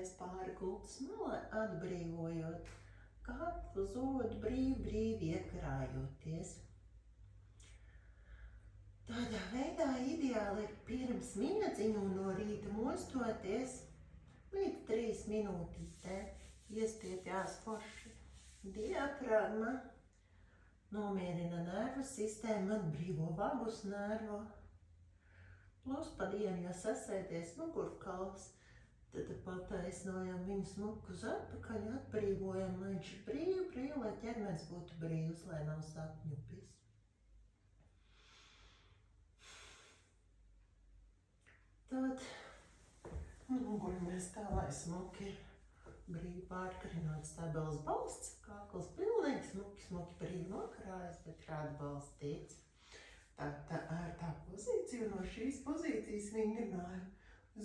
Atpūtamies pāri gultas malai, atbrīvojot kaklu, zodu brīvi iekrājoties. Tādā veidā ideāli ir pirms miedziņu un no rīta mostoties līdz 3 minūtītē. Iestiepjās forši diafragma, nomierina nervu sistēmu, atbrīvo vagus nervu. Plus pa dienu, ja sasēties mugurkauls, tad pataisnojam viņu smuku uz atpakaļ, atbrīvojam, lai viņš ir brīvi, lai ķermenis būtu brīvs, lai nav sapņupis. Tad guļamies tā, lai smuki ir brīvi pārkarināts stabils balsts, kakls pilnīgi smuki brīvi nokrājas, bet rāda balstīts. Tā ērtā pozīcija, no šīs pozīcijas vingrināju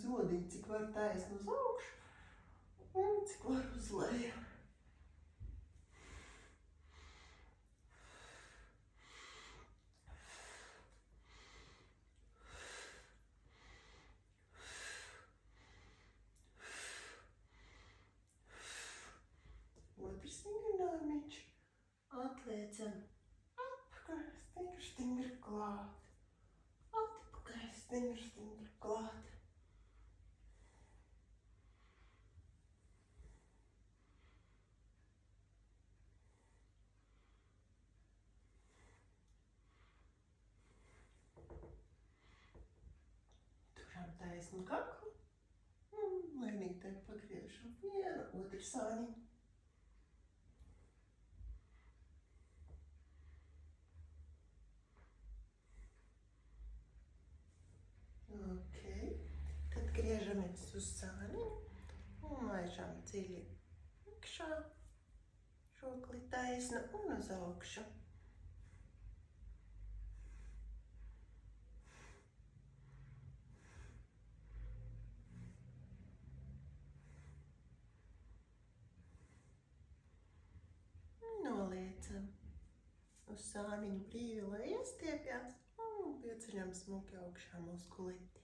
zodīt, cik var taisni uz augšu un cik var uz leju. Otrs vingrinājumiņš. Atliecam atpakaļ, stingri klāt. Atpakaļ, stingri klāt. Turam taisnu kaklu. Lēnītē pagriežam vienu, otru sāniņu. Ok, tad griežamies uz sāniņu un laižam dziļi iekšā, žokli taisna un uz augšu. Noliecam uz sāniņu brīvi, lai iestiepjās. Pieceļam smuki augšā muskulīti.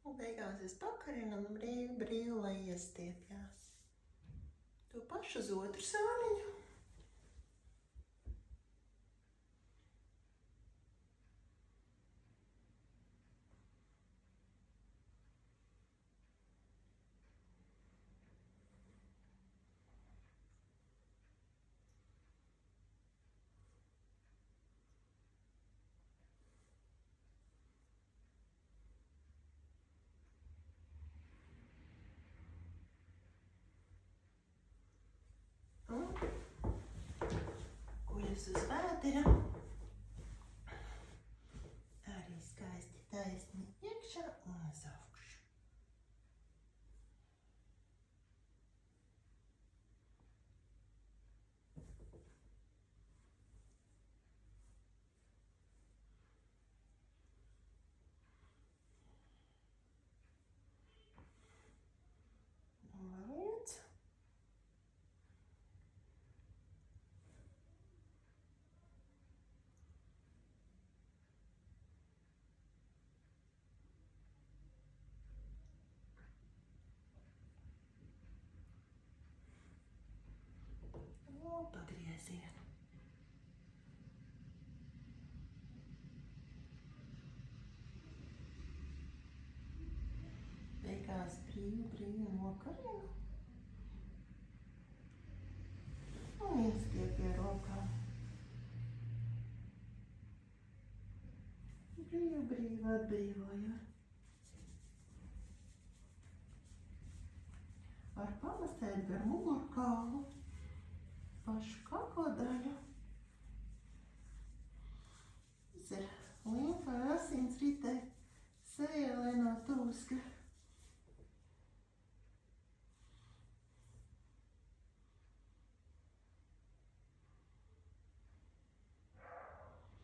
Un beigās es pakarinam brīvi, lai iestiepjās. To pašu uz otru sāniņu. Guļas uz vēdera. Arī skaisti taisni iekšā un uz augšu. Noliec. Pagriezienu. Beigās brīvi nokarinu. Un iestiepju rokām. Brīvi atbrīvojot. Var pamasēt gar mugurkaulu. Pašu kakla daļu. Tas ir limfa, asins ritē, sejā, lai nav tūska.